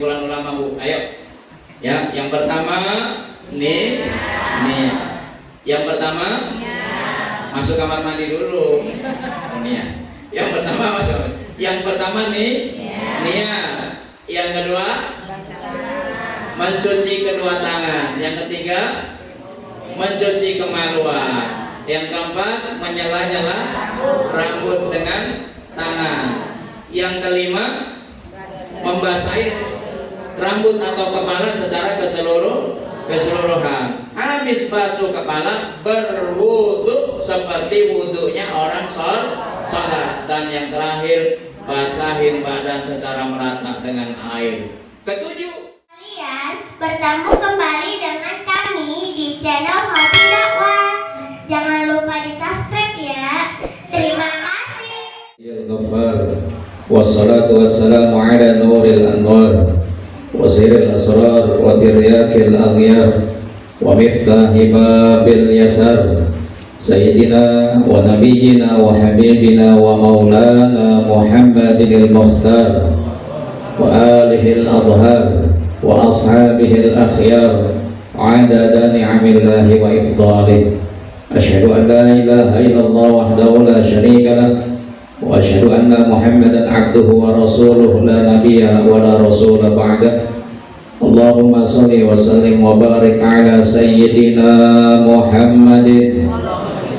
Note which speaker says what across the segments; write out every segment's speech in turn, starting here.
Speaker 1: Ulama Bu, ayo. Ya, yang pertama nih. Yang pertama masuk kamar mandi dulu. Nih. Yang pertama masuk. Yang pertama nih. Niat. Yang kedua mencuci kedua tangan. Yang ketiga mencuci kemaluan. Yang keempat menyela-nyela rambut dengan tangan. Yang kelima membasahi rambut atau kepala secara keseluruhan. Habis basuh kepala berwudu seperti wudunya orang sholat. Dan yang terakhir basahin badan secara merata dengan air. Ketujuh,
Speaker 2: Kalian bertemu kembali dengan kami di channel Hobi Dakwah. Jangan lupa di subscribe ya. Terima kasih.
Speaker 3: Wassalatu wassalamu ala nuril anwar wa siril asrar wa tiryakil aghyar wa miftahi babil yasar sayyidina wa nabiyyina wa habibina wa maulana Muhammadin al-mukhtar wa alihi al-adhar wa ashabihi al-akhyar adada ni'amillahi wa ifdalih. Asyhadu an la ilaha illallah wahdahu la syarika lah wa asyhadu anna Muhammadan abduhu wa rasuluhu la nabiyya wa la rasula ba'dah. Allahumma shalli wa sallim wa barik ala sayyidina Muhammadin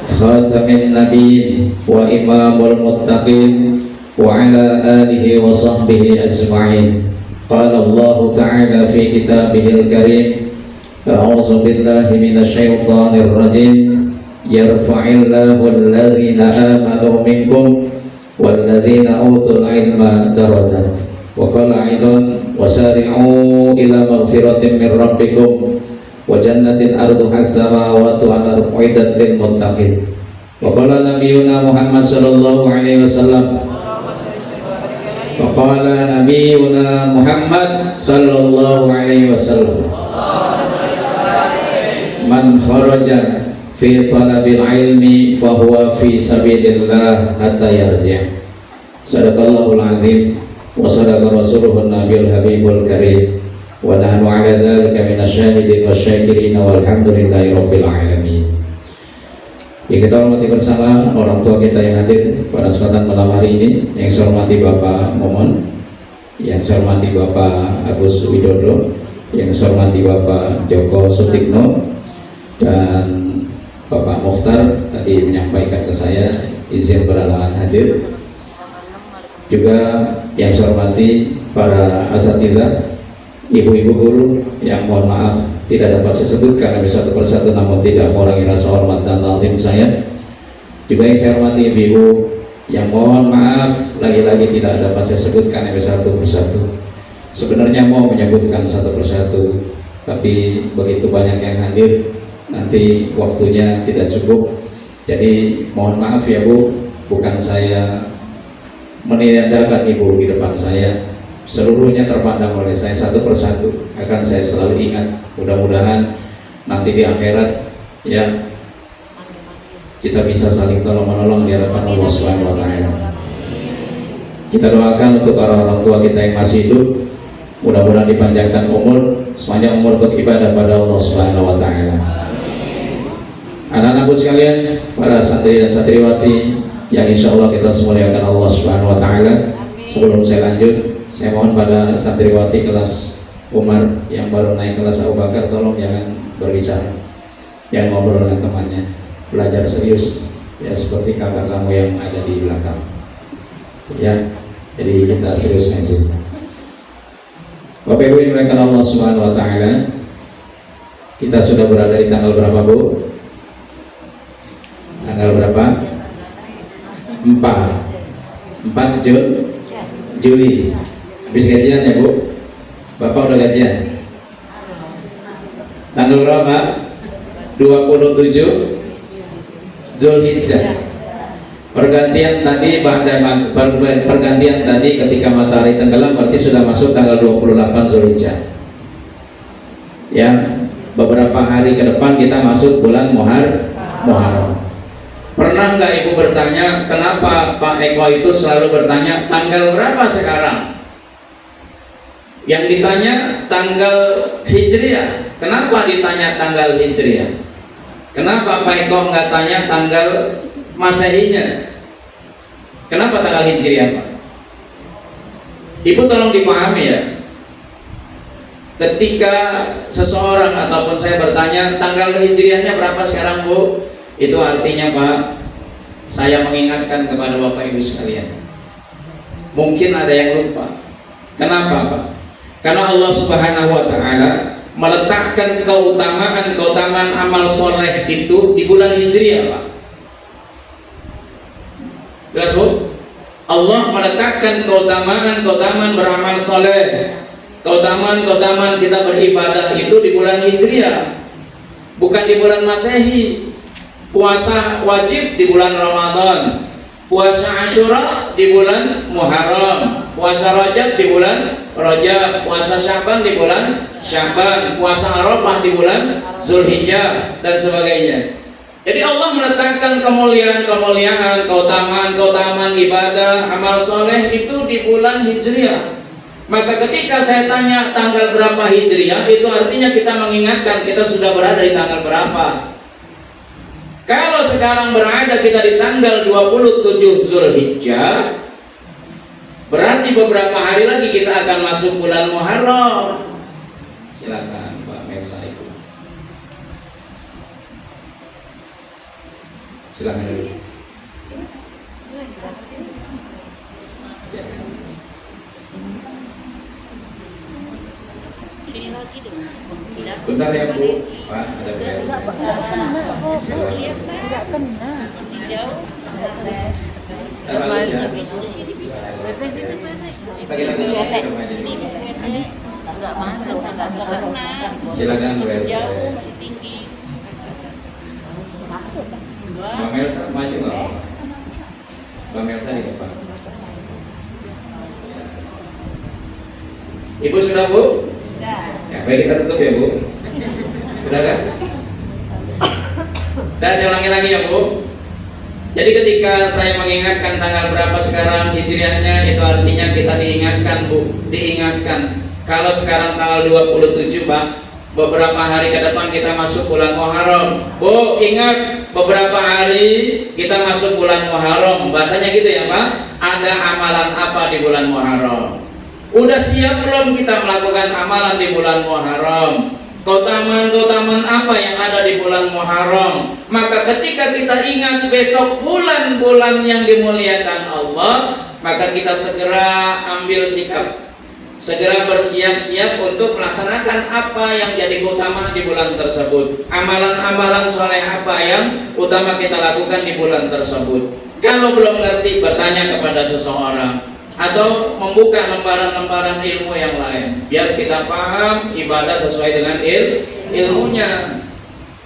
Speaker 3: khatamin nabiyyin wa imamul muttaqin wa ala alihi wa sahbihi ajma'in. Qala Allah ta'ala fi kitabihil karim, a'udzu billahi minasy syaithanir rajim, yarfa'illahu alladhina amanu minkum walladzina utul ilma darajat. Wa qala aidan wasari'u ila maghfiratin min rabbikum wa jannatin arduha as-samawati wal ardu uiddat lil muttaqin. Wa qala nabiyyuna Muhammad sallallahu alaihi wasallam wa qala nabiyyuna Muhammad sallallahu alaihi wasallam man kharaja fi talabil ilmi fahuwa fi sabilillah hatta yarji'. Sadaqallahul azim wa sadaqa rasuluhun nabiyul habibul karim wa nahnu ala dzalika minasyahidin wasyakirin walhamdulillahi rabbil alamin. Ya, kita hormati bersama orang tua kita yang hadir pada kesempatan malam hari ini. Yang saya hormati Bapak Momon, yang saya hormati Bapak Agus Widodo, yang saya hormati Bapak Joko Sutikno, dan Bapak Mukhtar tadi menyampaikan ke saya izin berhalangan hadir. Juga yang saya hormati para asatidzah, ibu-ibu guru yang mohon maaf tidak dapat saya sebut karena satu persatu, namun tidak mengurangi rasa hormat dan ta'zim saya. Juga yang saya hormati ibu-ibu yang mohon maaf lagi-lagi tidak dapat saya sebut karena satu persatu. Sebenarnya mau menyebutkan satu persatu, tapi begitu banyak yang hadir nanti waktunya tidak cukup. Jadi mohon maaf ya Bu, bukan saya meniadakan Ibu di depan saya, seluruhnya terpandang oleh saya satu persatu, akan saya selalu ingat. Mudah-mudahan nanti di akhirat ya kita bisa saling tolong-menolong di hadapan Allah Subhanahu wa taala. Kita doakan untuk orang-orang tua kita yang masih hidup, mudah-mudahan dipanjangkan umur, sepanjang umur untuk ibadah pada Allah Subhanahu wa taala. Anak-anakku sekalian, para santri dan santriwati yang insya Allah kita semuliakan Allah Subhanahu wa taala. Sebelum saya lanjut, saya mohon pada santriwati kelas Umar yang baru naik kelas Abu Bakar, tolong jangan berbicara, jangan ngobrol dengan temannya, belajar serius ya, seperti kakak kamu yang ada di belakang ya. Jadi kita serius ngaji. Bapak Ibu yang dimuliakan Allah Subhanahu wa taala, kita sudah berada di tanggal berapa Bu? Tanggal berapa? 4 Juli. Habis gajian ya Bu? Bapak udah gajian? Tanggal berapa? 27 Zulhijjah. Pergantian tadi ketika matahari tenggelam berarti sudah masuk tanggal 28 Zulhijjah. Ya, beberapa hari ke depan kita masuk bulan Muharram. Pernah nggak Ibu bertanya kenapa Pak Eko itu selalu bertanya tanggal berapa sekarang?
Speaker 1: Yang ditanya tanggal Hijriah. Kenapa ditanya tanggal Hijriah? Kenapa Pak Eko nggak tanya tanggal Masehinya? Kenapa tanggal Hijriah, Pak? Ibu tolong dipahami ya. Ketika seseorang ataupun saya bertanya tanggal Hijriahnya berapa sekarang, Bu? Itu artinya, Pak, saya mengingatkan kepada Bapak Ibu sekalian. Mungkin ada yang lupa. Kenapa, Pak? Karena Allah Subhanahu wa Ta'ala meletakkan keutamaan amal soleh itu di bulan Hijriah, Pak. Jelas, Bu? Allah meletakkan keutamaan beramal soleh, keutamaan kita beribadah itu di bulan Hijriah, bukan di bulan Masehi. Puasa wajib di bulan Ramadan, puasa Asyura di bulan Muharram, puasa Rajab di bulan Rajab, puasa Syaban di bulan Syaban, puasa Arafah di bulan Zulhijjah, dan sebagainya. Jadi Allah meletakkan kemuliaan, keutamaan ibadah, amal soleh itu di bulan Hijriah. Maka ketika saya tanya tanggal berapa Hijriah, itu artinya kita mengingatkan kita sudah berada di tanggal berapa. Kalau sekarang berada kita di tanggal 27 Zulhijjah, berarti beberapa hari lagi kita akan masuk bulan Muharram. Silakan Pak Melsa itu. Silakan dulu. Bentar ya Bu, Pak, ada bel.
Speaker 4: Enggak kena. Masih jauh. Enggak masuk, enggak kena.
Speaker 1: Silakan Bu.
Speaker 4: Masih jauh, masih tinggi.
Speaker 1: Mbak Melsa maju nggak? Mbak Melsa di depan. Ibu sudah, Bu? Ya, baik, kita tutup ya, Bu. Sudah kan? Dan saya ulangi lagi ya, Bu. Jadi ketika saya mengingatkan tanggal berapa sekarang Hijriahnya, itu artinya kita diingatkan, Bu. Diingatkan. Kalau sekarang tanggal 27, Pak, beberapa hari ke depan kita masuk bulan Muharram. Bu, ingat, beberapa hari kita masuk bulan Muharram. Bahasanya gitu ya, Pak. Ada amalan apa di bulan Muharram? Udah siap belum kita melakukan amalan di bulan Muharram? Keutamaan apa yang ada di bulan Muharram? Maka ketika kita ingat besok bulan-bulan yang dimuliakan Allah, maka kita segera ambil sikap, segera bersiap-siap untuk melaksanakan apa yang jadi keutamaan di bulan tersebut. Amalan-amalan soleh apa yang utama kita lakukan di bulan tersebut. Kalau belum ngerti, bertanya kepada seseorang atau membuka lembaran-lembaran ilmu yang lain biar kita paham ibadah sesuai dengan ilmunya.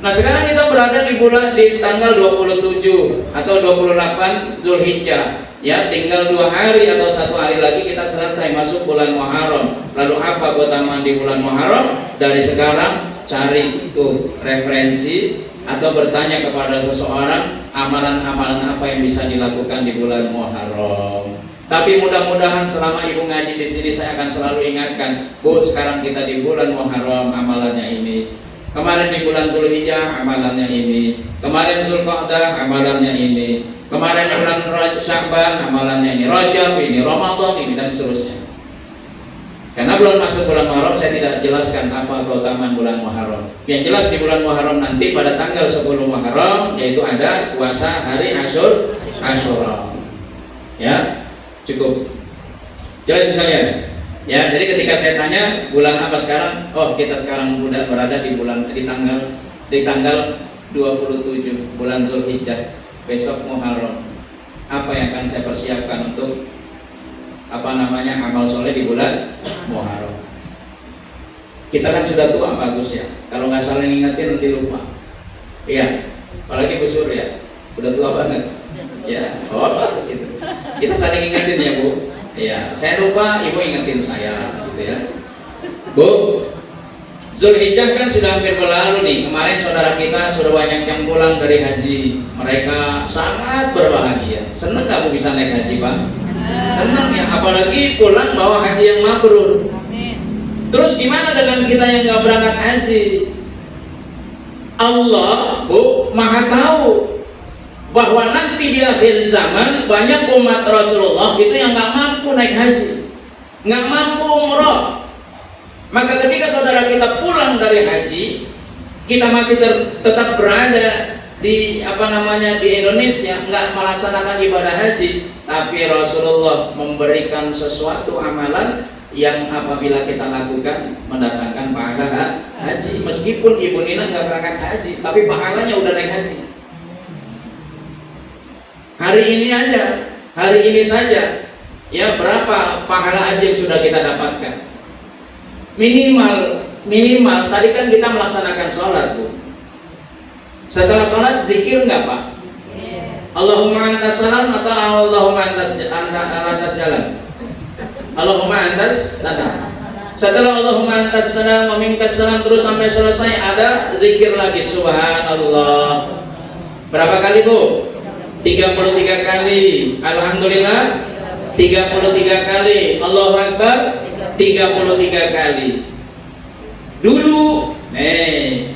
Speaker 1: Nah, sekarang kita berada di tanggal 27 atau 28 Zulhijjah. Ya, tinggal 2 hari atau 1 hari lagi kita selesai masuk bulan Muharram. Lalu apa keutamaan di bulan Muharram? Dari sekarang cari itu referensi atau bertanya kepada seseorang amalan-amalan apa yang bisa dilakukan di bulan Muharram. Tapi mudah-mudahan selama Ibu ngaji di sini saya akan selalu ingatkan, Bu, sekarang kita di bulan Muharram, amalannya ini. Kemarin di bulan Zulhijjah, amalannya ini. Kemarin Zulqa'dah, amalannya ini. Kemarin di bulan Syaban, amalannya ini. Rajab ini, Ramadan ini, dan seterusnya. Karena belum masuk bulan Muharram, saya tidak jelaskan apa keutamaan bulan Muharram. Yang jelas di bulan Muharram nanti pada tanggal 10 Muharram, yaitu ada puasa hari Asyura. Ya. Cukup jelas sekalian ya. Jadi ketika saya tanya bulan apa sekarang, oh kita sekarang sudah berada di tanggal 27 bulan Zulhijjah, besok Muharram. Apa yang akan saya persiapkan untuk amal soleh di bulan Muharram? Kita kan sudah tua, bagus ya, kalau nggak saling ingetin nanti lupa. Iya, apalagi Bu Surya udah tua banget ya. Oh gitu, kita saling ingetin ya, Bu. Iya, saya lupa, Ibu ingetin saya gitu ya. Bu, Zulhijjah kan sudah hampir berlalu nih. Kemarin saudara kita sudah banyak yang pulang dari haji. Mereka sangat berbahagia. Senang nggak Bu bisa naik haji, Pak? Senang ya, apalagi pulang bawa haji yang mabrur. Terus gimana dengan kita yang nggak berangkat haji? Allah maha tahu bahwa nanti di akhir zaman banyak umat Rasulullah itu yang nggak mampu naik haji, nggak mampu umroh. Maka ketika saudara kita pulang dari haji, kita masih tetap berada di di Indonesia, nggak melaksanakan ibadah haji, tapi Rasulullah memberikan sesuatu amalan yang apabila kita lakukan mendatangkan pahala haji. Meskipun Ibu Nina nggak berangkat haji, tapi pahalanya udah naik haji. Hari ini saja, ya berapa pahala haji yang sudah kita dapatkan? Minimal tadi kan kita melaksanakan sholat, Bu. Setelah sholat zikir nggak, Pak? Allahumma antas salam atau Allahumma antas jalan? Allahumma antas salam. Setelah Allahumma antas salam wa minkas salam terus sampai selesai ada zikir lagi, subhanallah. Berapa kali, Bu? 33 kali. Alhamdulillah 33 kali. Allahu Akbar 33 kali. Dulu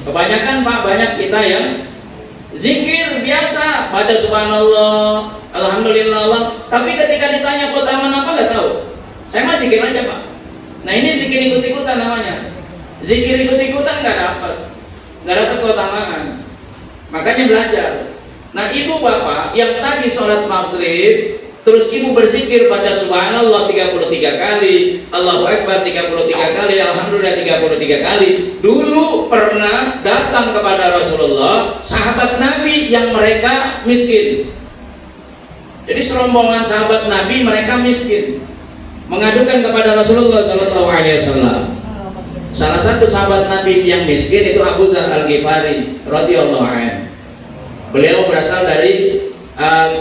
Speaker 1: kebanyakan Pak, banyak kita yang zikir biasa, baca subhanallah, alhamdulillah, tapi ketika ditanya keutamaan apa nggak tahu. Saya mah zikir aja, Pak. Nah, ini zikir ikut-ikutan namanya. Zikir ikut-ikutan nggak dapat keutamaan. Makanya belajar. Nah, ibu bapak yang tadi sholat maghrib terus ibu berzikir baca subhanallah 33 kali, Allahu Akbar 33 kali, alhamdulillah 33 kali. Dulu pernah datang kepada Rasulullah sahabat Nabi yang mereka miskin. Jadi serombongan sahabat Nabi mereka miskin, mengadukan kepada Rasulullah SAW. Salah satu sahabat Nabi yang miskin itu Abu Dzar Al-Ghifari radhiyallahu anhu. Beliau berasal dari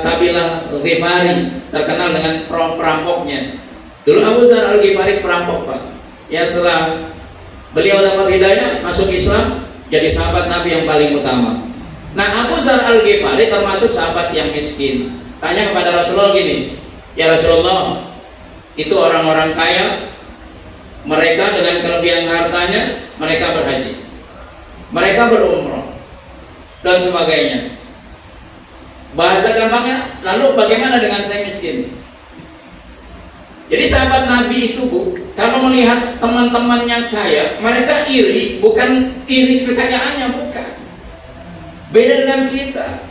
Speaker 1: kabilah Ghifari, terkenal dengan perampoknya. Dulu Abu Dzar Al-Ghifari perampok, Pak. Ya, setelah beliau dapat hidayah masuk Islam, jadi sahabat Nabi yang paling utama. Nah, Abu Dzar Al-Ghifari termasuk sahabat yang miskin. Tanya kepada Rasulullah gini, ya Rasulullah, itu orang-orang kaya, mereka dengan kelebihan hartanya mereka berhaji, mereka berumrah dan sebagainya. Bahasa gampangnya, lalu bagaimana dengan saya miskin? Jadi sahabat Nabi itu, Bu, kalau melihat teman-temannya kaya, mereka iri, bukan iri kekayaannya, bukan. Beda dengan kita.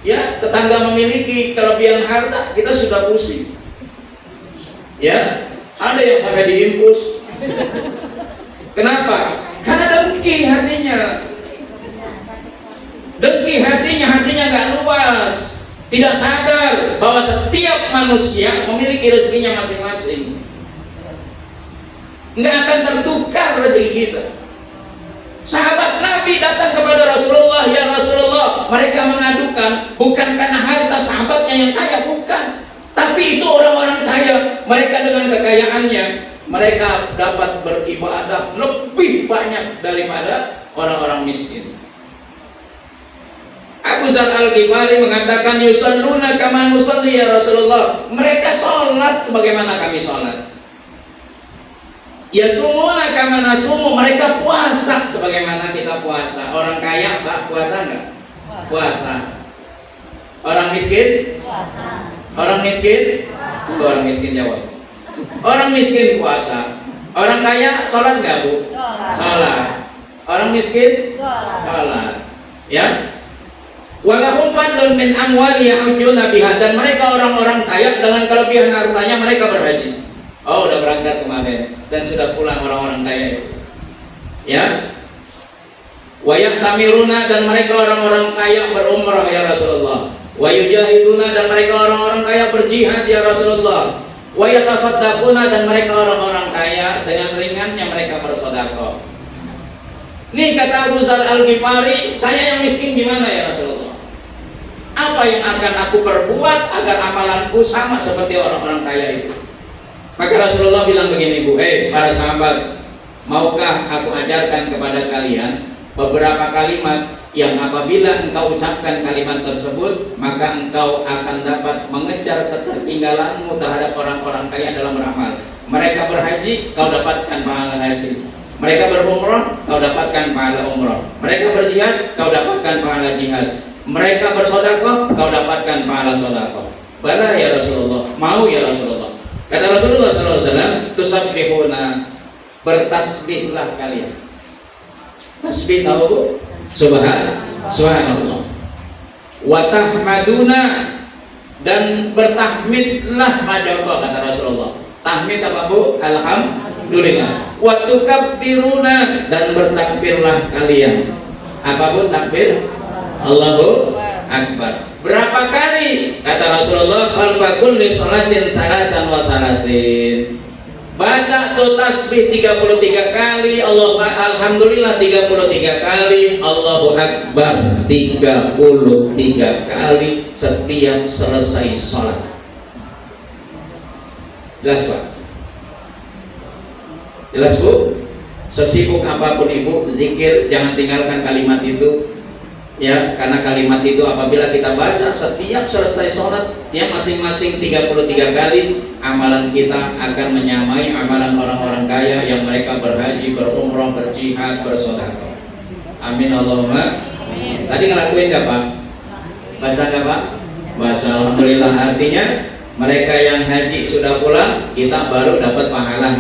Speaker 1: Ya, tetangga memiliki kelebihan harta, kita sudah pusing. Ya, ada yang sampai diimpus. Kenapa? Karena dengki hatinya. Dengki hatinya nggak luas, tidak sadar bahwa setiap manusia memiliki rezekinya masing-masing. Nggak akan tertukar rezeki kita. Sahabat Nabi datang kepada Rasulullah, ya Rasulullah, mereka mengadukan bukan karena harta sahabatnya yang kaya, bukan, tapi itu orang-orang kaya, mereka dengan kekayaannya mereka dapat beribadah lebih banyak daripada orang-orang miskin. Abu Dzar Al-Ghifari mengatakan yusalluna kama nusalli ya Rasulullah. Mereka sholat sebagaimana kami sholat. Yasumuna kama nasumu. Mereka puasa sebagaimana kita puasa. Orang kaya, Pak, puasa enggak? Puasa. Orang miskin? Puasa. Orang miskin? Puasa. Orang miskin jawab. Orang miskin puasa. Orang kaya sholat enggak, Bu? Sholat. Orang miskin? Sholat. Ya? Walahum fadlun min amwali yahujuna biha, dan mereka orang-orang kaya dengan kelebihan hartanya mereka berhaji. Oh, udah berangkat kemarin dan sudah pulang orang-orang kaya itu. Ya. Wa yahtamiruna, dan mereka orang-orang kaya berumrah ya Rasulullah. Wa yujahiduna, dan mereka orang-orang kaya berjihad ya Rasulullah. Wa yatasaddaquna, dan mereka orang-orang kaya dengan ringannya mereka bersedekah. Nih kata Abu Dzar Al-Ghifari, saya yang miskin gimana ya Rasulullah? Apa yang akan aku perbuat agar amalanku sama seperti orang-orang kaya itu? Maka Rasulullah bilang begini, Bu, para sahabat, maukah aku ajarkan kepada kalian beberapa kalimat yang apabila engkau ucapkan kalimat tersebut, maka engkau akan dapat mengejar ketertinggalanmu terhadap orang-orang kaya dalam beramal. Mereka berhaji, kau dapatkan pahala haji. Mereka berumrah, kau dapatkan pahala umrah. Mereka berjihad, kau dapatkan pahala jihad. Mereka bersedekah, kau dapatkan pahala sedekah. Bala ya Rasulullah, mau ya Rasulullah. Kata Rasulullah SAW, tusabbihuna, bertasbihlah kalian. Tasbih tahu bu? Subhanallah. Wa tahmaduna, dan bertahmidlah pada Allah, kata Rasulullah. Tahmid apa bu? Alhamdulillah. Wa tukabbiruna, dan bertakbirlah kalian. Apa bu takbir? Allahu Akbar. Berapa kali? Kata Rasulullah, khalfa kulli salatin salasan wa salasin. Baca tuh tasbih 33 kali, alhamdulillah 33 kali, Allahu Akbar 33 kali setiap selesai sholat. Jelas Pak? Jelas Bu? Sesibuk apapun Ibu, zikir jangan tinggalkan kalimat itu. Ya, karena kalimat itu apabila kita baca setiap selesai sholat yang masing-masing 33 kali, amalan kita akan menyamai amalan orang-orang kaya yang mereka berhaji, berumrah, berjihad, bersedekah. Amin Allahumma. Amin. Tadi ngelakuin nggak Pak? Baca nggak Pak? Baca alhamdulillah. Artinya mereka yang haji sudah pulang, kita baru dapat pahala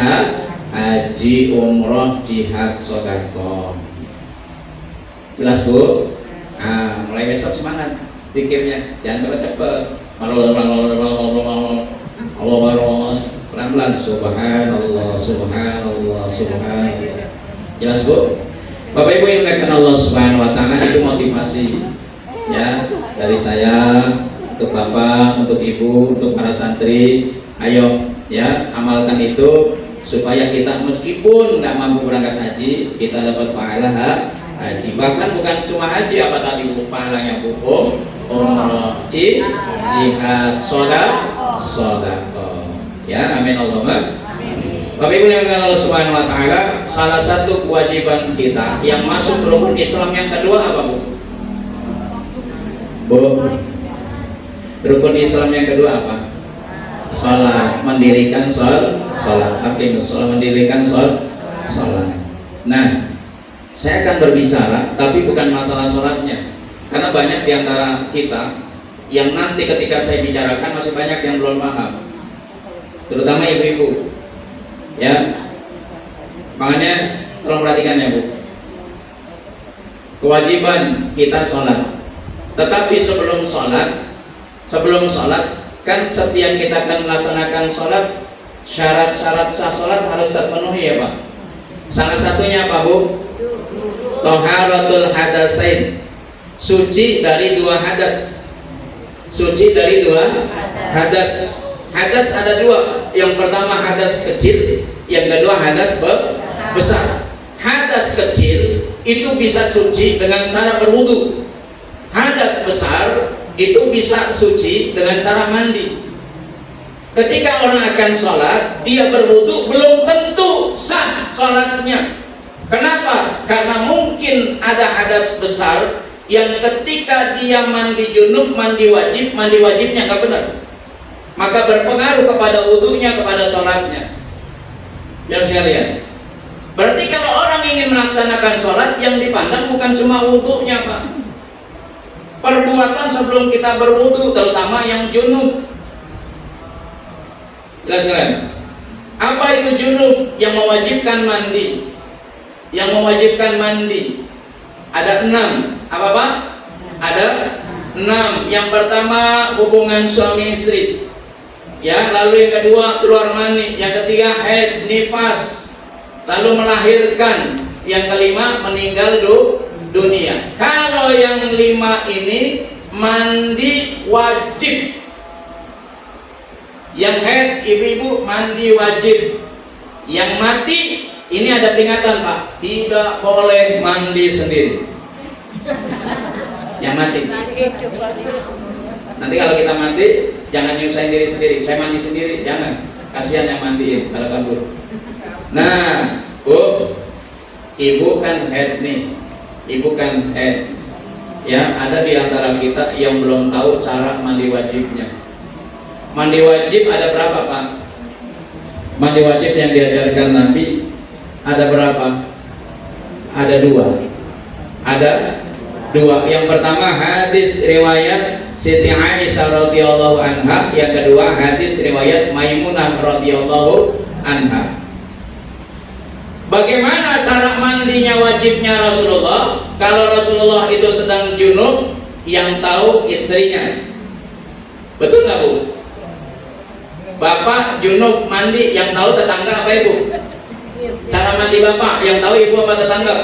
Speaker 1: haji, umrah, jihad, sedekah. Jelas Bu? Nah, mulai besok semangat pikirnya, jangan cepet-cepet. Pelan-pelan. Subhanallah, subhanallah, subhanallah. Jelas Bu? Bapak Ibu yang dimuliakan Allah Subhanahu wa taala, itu motivasi ya dari saya untuk Bapak, untuk Ibu, untuk para santri. Ayo ya, amalkan itu supaya kita meskipun nggak mampu berangkat haji, kita dapat pahala haji. Bahkan bukan cuma haji, apa tadi Bu, pahalanya Bu? Umrah, jihad, sedekah. Ya, amin Allahumma. Bapak Ibu yang dimuliakan Allah Subhanahu wa taala, salah satu kewajiban kita yang masuk rukun Islam yang kedua apa Bu? Bu, rukun Islam yang kedua apa? Salat, mendirikan salat, mendirikan salat. Nah, saya akan berbicara, tapi bukan masalah sholatnya, karena banyak diantara kita yang nanti ketika saya bicarakan masih banyak yang belum paham, terutama ibu-ibu. Ya, makanya tolong perhatikan ya Bu. Kewajiban kita sholat, tetapi sebelum sholat kan setiap kita akan melaksanakan sholat, syarat-syarat sah sholat harus terpenuhi ya Pak. Salah satunya apa Bu? Taharatul hadasain, suci dari dua hadas. Suci dari dua hadas. Hadas ada dua. Yang pertama hadas kecil, yang kedua hadas besar. Hadas kecil itu bisa suci dengan cara berwudu. Hadas besar itu bisa suci dengan cara mandi. Ketika orang akan sholat, dia berwudu, belum tentu sah sholatnya. Kenapa? Karena mungkin ada hadas besar yang ketika dia mandi junub, mandi wajibnya nggak benar, maka berpengaruh kepada wudunya, kepada sholatnya. Yang sekalian, berarti kalau orang ingin melaksanakan sholat, yang dipandang bukan cuma wudunya Pak, perbuatan sebelum kita berwudu, terutama yang junub. Jelas kan? Apa itu junub? Yang mewajibkan mandi. Yang mewajibkan mandi ada 6. Apa Pak? Ada 6. Yang pertama hubungan suami istri, ya. Lalu yang kedua keluar mani. Yang ketiga haid, nifas, lalu melahirkan. Yang kelima meninggal dunia. Kalau yang 5 ini mandi wajib. Yang haid ibu-ibu mandi wajib. Yang mati ini ada peringatan Pak, tidak boleh mandi sendiri. Yang mati. Nanti kalau kita mati, jangan nyusahin diri sendiri. Saya mandi sendiri, jangan. Kasihan yang mandiin kalau kabur. Nah, Bu, ibu kan head nih. Ibu kan head. Ya, ada di antara kita yang belum tahu cara mandi wajibnya. Mandi wajib ada berapa Pak?
Speaker 3: Mandi wajib yang diajarkan Nabi ada berapa? Ada dua. Yang pertama hadis riwayat Siti Aisyah radhiyallahu anha, yang kedua hadis riwayat Maimunah radhiyallahu anha. Bagaimana cara mandinya wajibnya Rasulullah? Kalau Rasulullah itu sedang junub, yang tahu istrinya. Betul nggak Bu? Bapak junub mandi, yang tahu tetangga apa ibu? Cara mandi bapak, yang tahu ibu apa tetangga?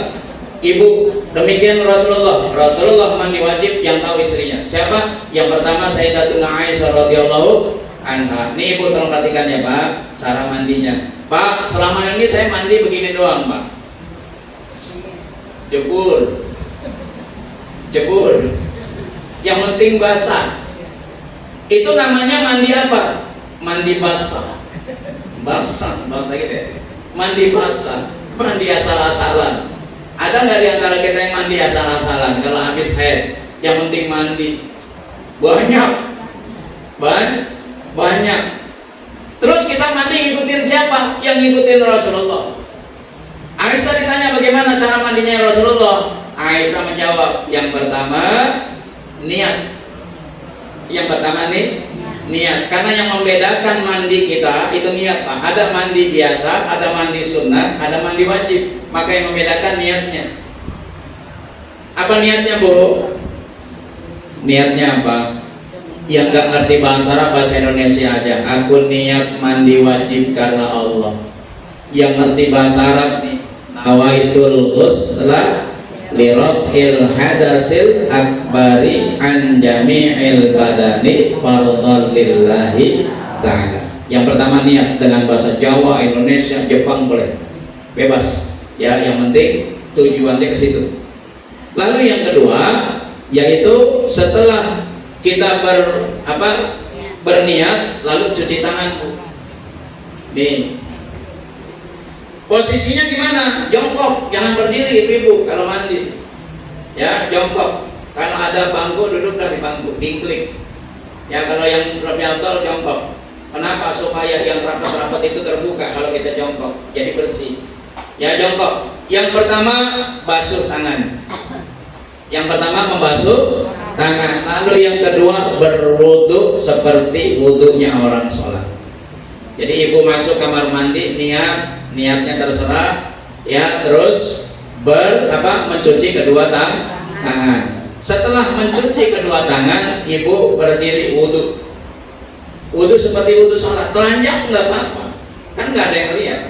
Speaker 3: Ibu. Demikian Rasulullah. Rasulullah mandi wajib, yang tahu istrinya. Siapa? Yang pertama Sayyidatuna Aisyah radhiyallahu anha. Nih ibu tolong perhatikan ya Pak, cara mandinya. Pak, selama ini saya mandi begini doang Pak. Jebur. Yang penting basah. Itu namanya mandi apa? Mandi basah gitu ya. Mandi basah, mandi asal-asalan. Ada nggak di antara kita yang mandi asal-asalan? Kalau habis haid, yang penting mandi. Banyak. Terus kita mandi ngikutin siapa? Yang ngikutin Rasulullah. Aisyah ditanya bagaimana cara mandinya Rasulullah. Aisyah menjawab, yang pertama niat. Niat. Karena yang membedakan mandi kita itu niat Pak. Ada mandi biasa, ada mandi sunnah, ada mandi wajib. Maka yang membedakan niatnya. Apa niatnya Bu? Niatnya apa? Yang nggak ngerti bahasa Arab, bahasa Indonesia aja. Aku niat mandi wajib karena Allah. Yang ngerti bahasa Arab nih, nawaitul ghusla liraf'il hadasil akbari an jami'il badani fardhan lillahi ta'ala. Yang pertama niat dengan bahasa Jawa, Indonesia, Jepang boleh, bebas ya, yang penting tujuannya ke situ. Lalu yang kedua yaitu setelah kita berniat lalu cuci tangan. Nih posisinya gimana? Jongkok, jangan berdiri ibu-ibu kalau mandi. Ya, jongkok. Kalau ada bangku, duduklah di bangku, diklik. Ya, kalau yang lebih afdal jongkok. Kenapa? Supaya yang rapat-rapat itu terbuka kalau kita jongkok, jadi bersih. Ya, jongkok. Yang pertama basuh tangan. Yang pertama membasuh tangan. Lalu yang kedua berwudu seperti wudunya orang sholat. Jadi ibu masuk kamar mandi, niatnya terserah ya, terus mencuci kedua tangan. Setelah mencuci kedua tangan, ibu berdiri wudu seperti wudu sholat. Telanjang nggak apa-apa, kan nggak ada yang lihat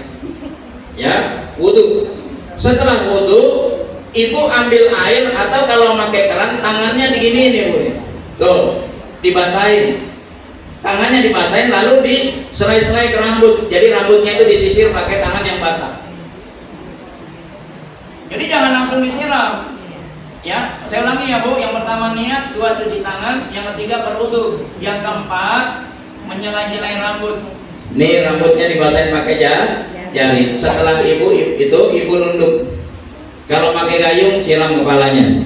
Speaker 3: ya. Wudu. Setelah wudu, ibu ambil air atau kalau pakai keran tangannya diginiin ya Bu, tuh dibasahin. Tangannya dibasahin lalu diselai-selai ke rambut. Jadi rambutnya itu disisir pakai tangan yang basah. Jadi jangan langsung disiram. Ya, saya ulangi ya Bu. Yang pertama niat, dua cuci tangan, yang ketiga berwudu, yang keempat menyelai-nyelai rambut. Nih rambutnya dibasahin pakai jari. Setelah ibu nunduk. Kalau pakai gayung siram kepalanya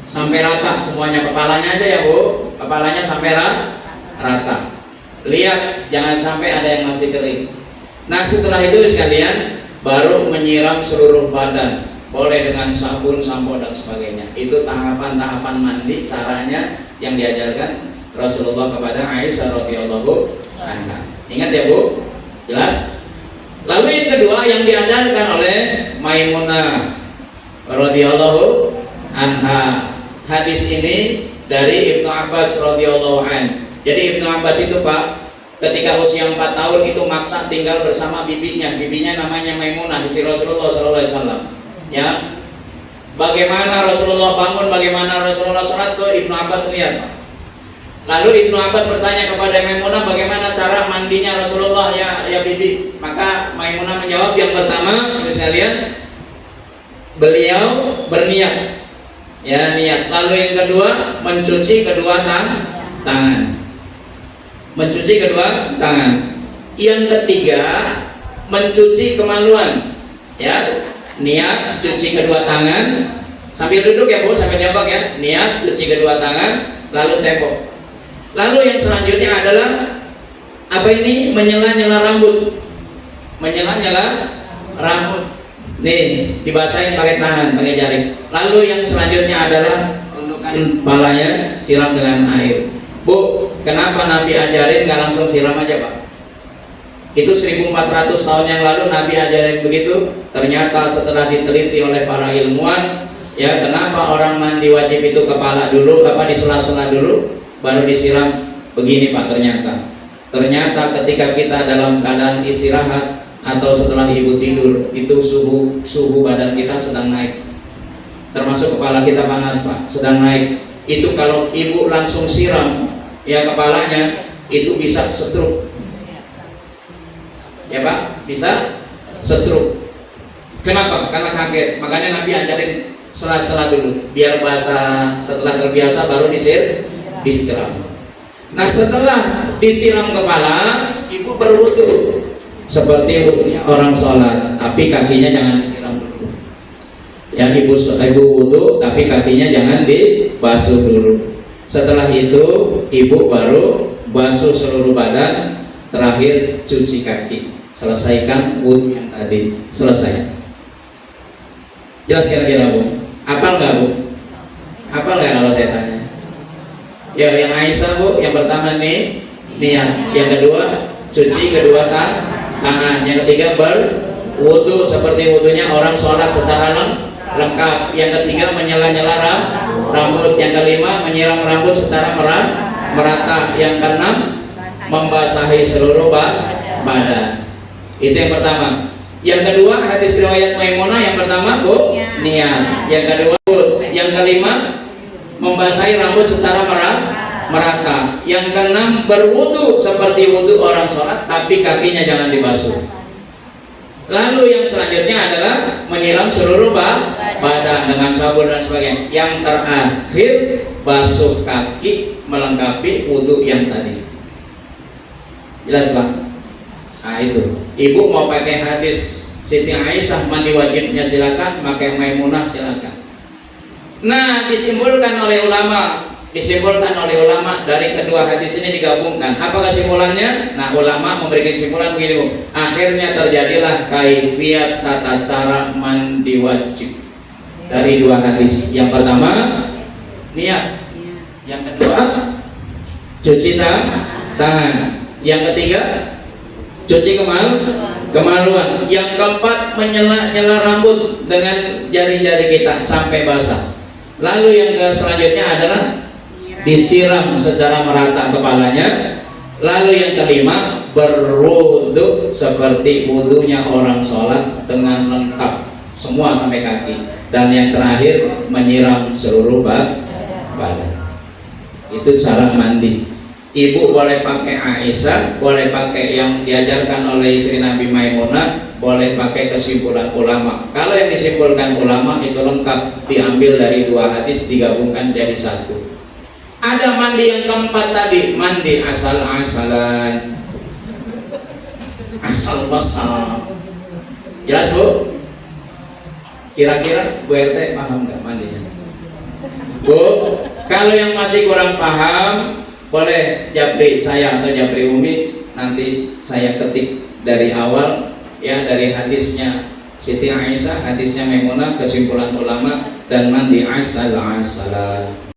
Speaker 3: sampai rata semuanya, kepalanya aja ya Bu. Kepalanya sampai rata. Lihat jangan sampai ada yang masih kering. Nah setelah itu sekalian baru menyiram seluruh badan. Boleh dengan sabun, sampo dan sebagainya. Itu tahapan-tahapan mandi, caranya yang diajarkan Rasulullah kepada Aisyah radhiyallahu anha. Ingat ya Bu? Jelas? Lalu yang kedua yang diajarkan oleh Maimunah radhiyallahu anha. Hadis ini dari Ibnu Abbas radhiyallahu anhu. Jadi Ibnu Abbas itu Pak, ketika usia 4 tahun itu maksa tinggal bersama bibinya. Bibinya namanya Maimunah, istri Rasulullah SAW. Ya, bagaimana Rasulullah bangun, bagaimana Rasulullah sholat tuh Ibnu Abbas lihat Pak. Lalu Ibnu Abbas bertanya kepada Maimunah, bagaimana cara mandinya Rasulullah ya bibi? Maka Maimunah menjawab, yang pertama ibu sekalian, beliau berniat. Ya, niat. Lalu yang kedua mencuci kedua tangan. Mencuci kedua tangan. Yang ketiga mencuci kemaluan. Ya, niat cuci kedua tangan sambil duduk ya Bu, sambil jambak ya. Niat cuci kedua tangan lalu cebok. Lalu yang selanjutnya adalah menyela-nyela rambut.
Speaker 1: menyela-nyela rambut. Nih, dibasahin pakai tangan, pakai jari. Lalu yang selanjutnya adalah tundukkan kepalanya, siram dengan air. Bu, kenapa Nabi ajarin nggak langsung siram aja, Pak? Itu 1400 tahun yang lalu Nabi ajarin begitu. Ternyata setelah diteliti oleh para ilmuwan, ya kenapa orang mandi wajib itu kepala dulu, apa di sela-sela dulu, baru disiram. Begini Pak, ternyata ketika kita dalam keadaan istirahat atau setelah ibu tidur, itu suhu badan kita sedang naik, termasuk kepala kita panas Pak, sedang naik. Itu kalau ibu langsung siram ya kepalanya, itu bisa stroke ya Pak, bisa stroke. Kenapa? Karena kaget. Makanya Nabi ajarin sela-sela dulu, biar basah. Setelah terbiasa baru disiram. Nah setelah disiram kepala, ibu berwudu seperti wudunya orang sholat, tapi kakinya jangan disiram dulu. Yang ibu wudu, tapi kakinya jangan dibasuh dulu. Setelah itu ibu baru basuh seluruh badan, terakhir cuci kaki. Selesaikan wudu yang tadi, selesai. Jelas kira-kira Bu? Apal nggak Bu? Apal nggak kalau saya tanya? Ya yang Aisyah Bu, yang pertama nih niat, yang kedua cuci kedua tangan, yang ketiga berwudu seperti wudunya orang sholat secara lengkap, yang ketiga menyela-nyela rambut, yang kelima menyiram rambut secara merata, yang keenam membasahi seluruh badan. Itu yang pertama. Yang kedua hadis riwayat Maimunah, yang pertama Bu niat, yang kedua yang kelima membasahi rambut secara merata, yang keenam berwudu seperti wudu orang sholat, tapi kakinya jangan dibasuh. Lalu yang selanjutnya adalah menyiram seluruh badan dengan sabun dan sebagainya. Yang terakhir basuh kaki melengkapi wudu yang tadi. Jelas Pak? Nah itu, ibu mau pakai hadis Siti Aisyah mandi wajibnya silakan, pakai Maimunah silakan. Nah disimpulkan oleh ulama dari kedua hadis ini digabungkan. Apa kesimpulannya? Nah ulama memberikan kesimpulan begini Bu, akhirnya terjadilah kaifiyat tata cara mandi wajib dari dua hadis. Yang pertama niat, yang kedua cuci tangan, yang ketiga cuci kemaluan, yang keempat menyela-nyela rambut dengan jari-jari kita sampai basah. Lalu yang selanjutnya adalah disiram secara merata kepalanya. Lalu yang kelima berwudu seperti wudunya orang sholat dengan lengkap semua sampai kaki. Dan yang terakhir menyiram seluruh badan. Itu cara mandi. Ibu boleh pakai Aisyah, boleh pakai yang diajarkan oleh istri Nabi Maimunah, boleh pakai kesimpulan ulama. Kalau yang disimpulkan ulama itu lengkap, diambil dari dua hadis digabungkan jadi satu. Ada mandi yang keempat tadi, mandi asal-asalan, asal-basal. Jelas Bu? Kira-kira Bu RT paham nggak mandinya? Bu, kalau yang masih kurang paham, boleh japri saya atau japri Umi, nanti saya ketik dari awal ya, dari hadisnya Siti Aisyah, hadisnya Maimunah, kesimpulan ulama, dan mandi asal-asalan.